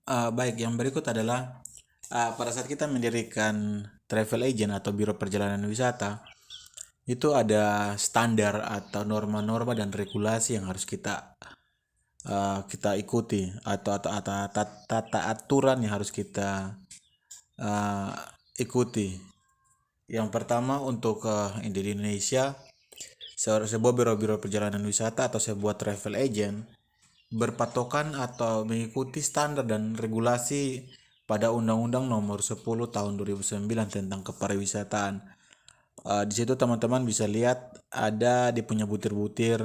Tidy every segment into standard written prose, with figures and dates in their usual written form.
Baik, yang berikut adalah pada saat kita mendirikan travel agent atau biro perjalanan wisata, itu ada standar atau norma-norma dan regulasi yang harus kita ikuti atau tata aturan yang harus kita uh, ikuti. Yang pertama untuk di Indonesia, sebuah biro-biro perjalanan wisata atau sebuah travel agent berpatokan atau mengikuti standar dan regulasi pada Undang-Undang Nomor 10 Tahun 2009 tentang kepariwisataan. Di situ teman-teman bisa lihat ada di punya butir-butir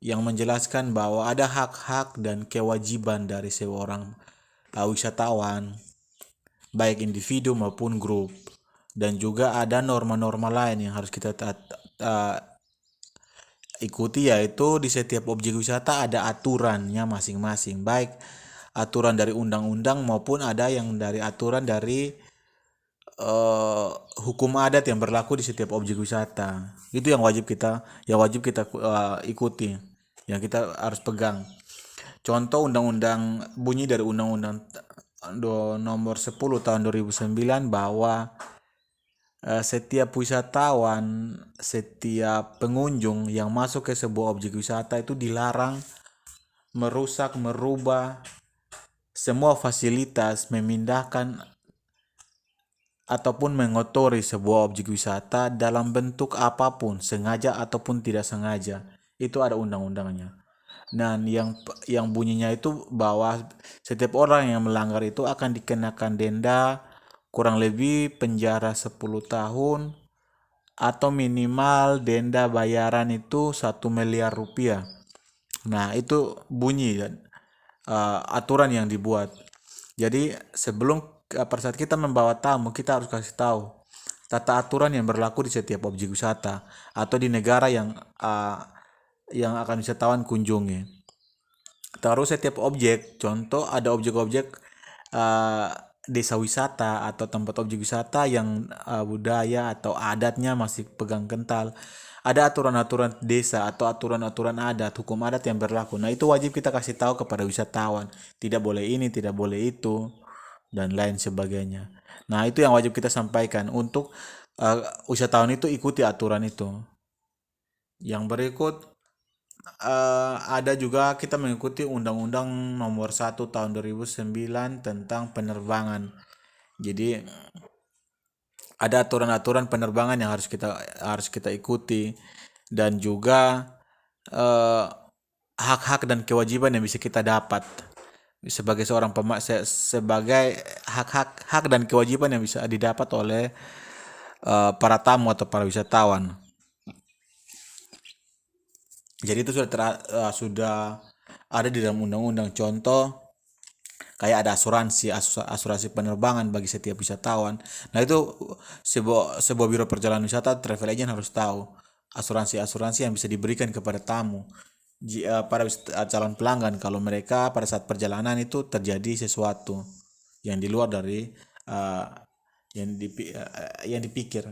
yang menjelaskan bahwa ada hak-hak dan kewajiban dari seorang wisatawan, baik individu maupun grup. Dan juga ada norma-norma lain yang harus kita uh, ikuti, yaitu di setiap objek wisata ada aturannya masing-masing, baik aturan dari undang-undang maupun ada yang dari aturan dari uh, hukum adat yang berlaku di setiap objek wisata. Itu yang wajib kita ikuti, yang kita harus pegang. Contoh undang-undang bunyi dari undang-undang nomor 10 tahun 2009 bahwa setiap wisatawan, setiap pengunjung yang masuk ke sebuah objek wisata itu dilarang merusak, merubah semua fasilitas, memindahkan ataupun mengotori sebuah objek wisata dalam bentuk apapun, sengaja ataupun tidak sengaja. Itu ada undang-undangnya. Dan yang bunyinya itu bahwa setiap orang yang melanggar itu akan dikenakan denda kurang lebih penjara 10 tahun atau minimal denda bayaran itu 1 miliar rupiah. Nah, itu bunyi dan aturan yang dibuat. Jadi sebelum pada saat kita membawa tamu, kita harus kasih tahu tata aturan yang berlaku di setiap objek wisata atau di negara yang akan wisatawan kunjungi. Terus setiap objek, contoh ada objek-objek uh, desa wisata atau tempat objek wisata yang budaya atau adatnya masih pegang kental. Ada aturan-aturan desa atau aturan-aturan adat, hukum adat yang berlaku. Nah, itu wajib kita kasih tahu kepada wisatawan. Tidak boleh ini, tidak boleh itu, dan lain sebagainya. Nah, itu yang wajib kita sampaikan untuk wisatawan itu ikuti aturan itu. Yang berikut ada juga kita mengikuti Undang-Undang Nomor 1 Tahun 2009 tentang penerbangan. Jadi ada aturan-aturan penerbangan yang harus kita ikuti, dan juga eh, hak-hak dan kewajiban yang bisa kita dapat sebagai seorang sebagai hak dan kewajiban yang bisa didapat oleh para tamu atau para wisatawan. Jadi itu sudah ada di dalam undang-undang. Contoh kayak ada asuransi penerbangan bagi setiap wisatawan. Nah, itu sebuah biro perjalanan wisata travel agent harus tahu asuransi yang bisa diberikan kepada tamu, para calon pelanggan, kalau mereka pada saat perjalanan itu terjadi sesuatu yang di luar dari uh, yang dipikir.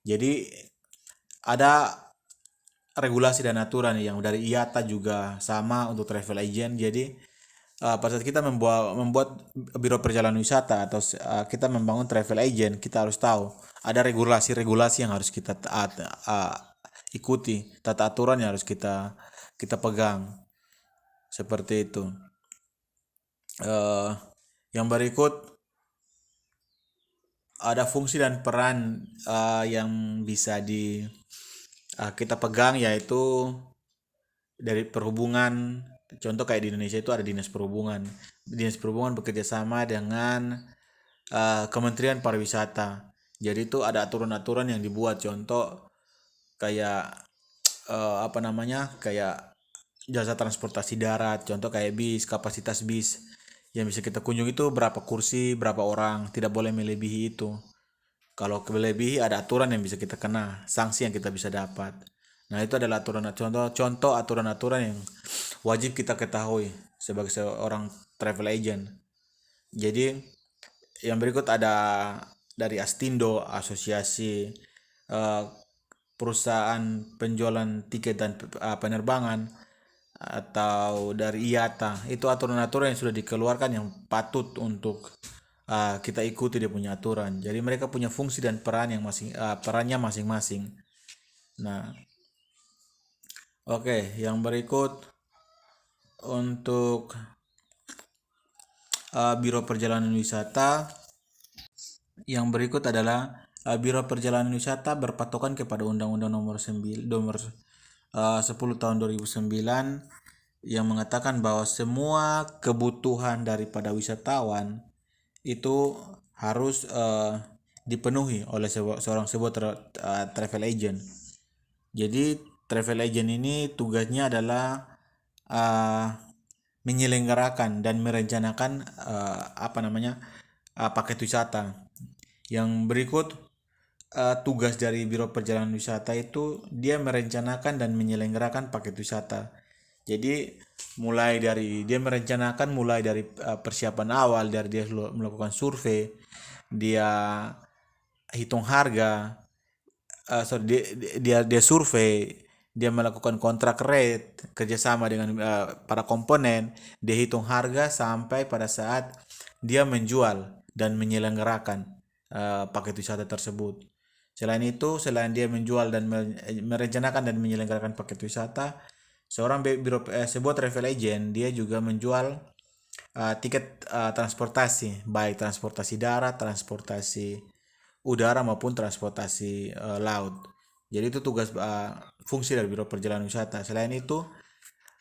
Jadi ada regulasi dan aturan yang dari IATA juga sama untuk travel agent. Jadi pada saat kita membuat biro perjalanan wisata atau kita membangun travel agent, kita harus tahu ada regulasi-regulasi yang harus kita ikuti, tata aturan yang harus kita kita pegang, seperti itu. Eh, yang berikut ada fungsi dan peran yang bisa kita pegang, yaitu dari perhubungan. Contoh kayak di Indonesia itu ada dinas perhubungan bekerja sama dengan Kementerian Pariwisata. Jadi itu ada aturan-aturan yang dibuat, contoh kayak apa namanya, kayak jasa transportasi darat, contoh kayak bis, kapasitas bis yang bisa kita kunjungi itu berapa kursi, berapa orang, tidak boleh melebihi itu. Kalau melebihi ada aturan yang bisa kita kena, sanksi yang kita bisa dapat. Nah, itu adalah contoh aturan-aturan yang wajib kita ketahui sebagai seorang travel agent. Jadi yang berikut ada dari Astindo, asosiasi eh, perusahaan penjualan tiket dan penerbangan. atau dari IATA. Itu aturan-aturan yang sudah dikeluarkan yang patut untuk kita ikuti dia punya aturan. Jadi mereka punya fungsi dan peran yang perannya masing-masing. Nah, oke, yang berikut untuk Biro Perjalanan Wisata. Yang berikut adalah Biro Perjalanan Wisata berpatokan kepada Undang-Undang nomor 10 tahun 2009 yang mengatakan bahwa semua kebutuhan daripada wisatawan itu harus dipenuhi oleh sebuah travel agent. Jadi travel agent ini tugasnya adalah menyelenggarakan dan merencanakan paket wisata. Yang berikut tugas dari Biro Perjalanan Wisata itu dia merencanakan dan menyelenggarakan paket wisata. Jadi dia merencanakan mulai dari persiapan awal, dari dia melakukan survei, dia hitung harga, dia survei, dia melakukan kontrak rate kerjasama dengan para komponen, dia hitung harga sampai pada saat dia menjual dan menyelenggarakan paket wisata tersebut. Selain itu, selain dia menjual dan merencanakan dan menyelenggarakan paket wisata, sebuah travel agent dia juga menjual tiket transportasi, baik transportasi darat, transportasi udara maupun transportasi laut. Jadi itu tugas fungsi dari Biro Perjalanan Wisata. Selain itu,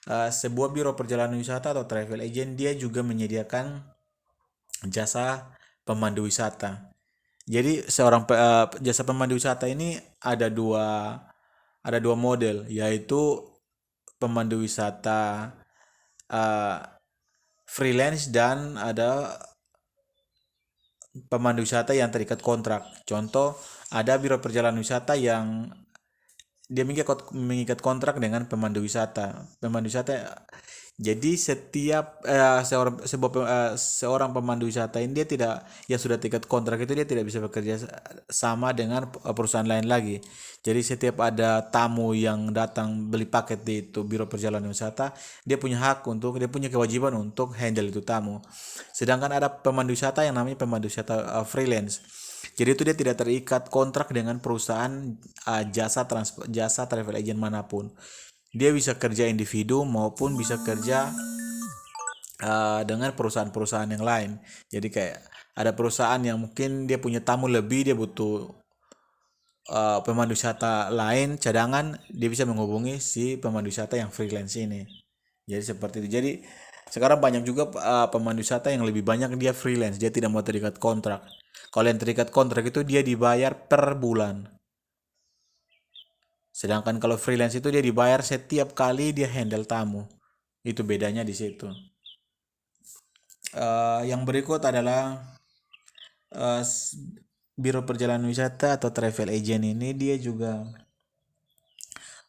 sebuah Biro Perjalanan Wisata atau travel agent dia juga menyediakan jasa pemandu wisata. Jadi jasa pemandu wisata ini ada dua model, yaitu pemandu wisata freelance dan ada pemandu wisata yang terikat kontrak. Contoh, ada biro perjalanan wisata yang dia mengikat kontrak dengan pemandu wisata. Pemandu wisata, jadi setiap seorang pemandu wisata ini dia tidak, yang sudah terikat kontrak itu dia tidak bisa bekerja sama dengan perusahaan lain lagi. Jadi setiap ada tamu yang datang beli paket di itu biro perjalanan wisata, dia punya kewajiban untuk handle itu tamu. Sedangkan ada pemandu wisata yang namanya pemandu wisata freelance. Jadi itu dia tidak terikat kontrak dengan perusahaan jasa travel agent manapun. Dia bisa kerja individu maupun bisa kerja dengan perusahaan-perusahaan yang lain. Jadi kayak ada perusahaan yang mungkin dia punya tamu lebih, dia butuh pemandu wisata lain cadangan, dia bisa menghubungi si pemandu wisata yang freelance ini. Jadi seperti itu. Jadi sekarang banyak juga pemandu wisata yang lebih banyak dia freelance, dia tidak mau terikat kontrak. Kalau yang terikat kontrak itu dia dibayar per bulan. Sedangkan kalau freelance itu dia dibayar setiap kali dia handle tamu. Itu bedanya di situ. Yang berikut adalah uh, Biro Perjalanan Wisata atau travel agent ini dia juga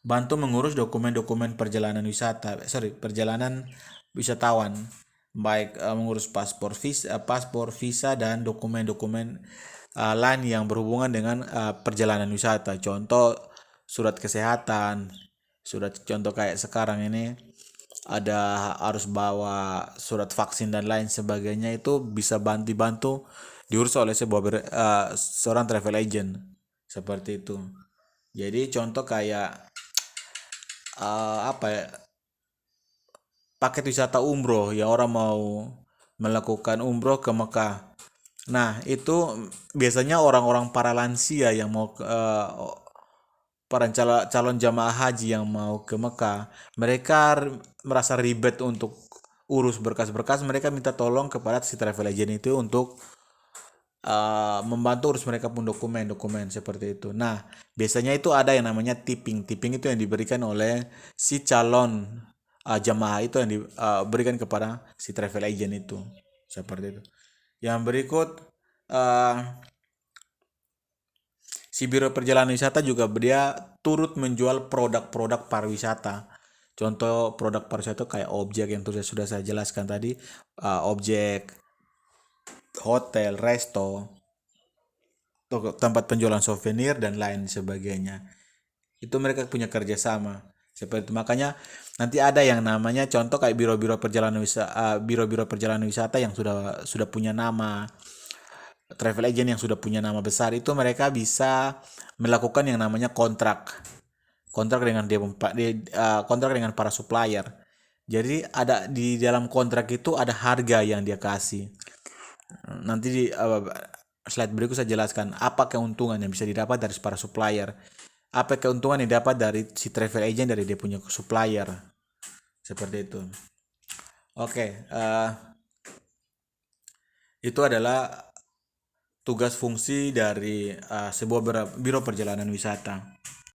bantu mengurus dokumen-dokumen perjalanan wisatawan, baik mengurus paspor, visa dan dokumen-dokumen lain yang berhubungan dengan perjalanan wisata. Contoh surat kesehatan, contoh kayak sekarang ini ada harus bawa surat vaksin dan lain sebagainya, itu bisa dibantu diurus oleh seorang travel agent seperti itu. Jadi contoh kayak apa ya, paket wisata umroh ya, orang mau melakukan umroh ke Mekah. Nah itu biasanya orang-orang para lansia yang mau para calon jamaah haji yang mau ke Mekah, mereka merasa ribet untuk urus berkas-berkas, mereka minta tolong kepada si travel agent itu untuk membantu urus mereka pun dokumen-dokumen seperti itu. Nah, biasanya itu ada yang namanya tipping. Tipping itu yang diberikan oleh si calon jamaah itu yang diberikan kepada si travel agent itu. Seperti itu. Yang berikut si Biro Perjalanan Wisata juga dia turut menjual produk-produk pariwisata. Contoh produk pariwisata kayak objek yang sudah saya jelaskan tadi, objek, hotel, resto, tempat penjualan souvenir dan lain sebagainya. Itu mereka punya kerjasama. Seperti itu. Makanya nanti ada yang namanya contoh kayak biro-biro perjalanan wisata yang sudah punya nama, travel agent yang sudah punya nama besar itu mereka bisa melakukan yang namanya kontrak dengan kontrak dengan para supplier. Jadi ada di dalam kontrak itu ada harga yang dia kasih. Nanti di slide berikut saya jelaskan apa keuntungan yang bisa didapat dari para supplier. Apa keuntungan yang dapat dari si travel agent dari dia punya supplier. Seperti itu. Oke, itu adalah tugas fungsi dari sebuah biro perjalanan wisata.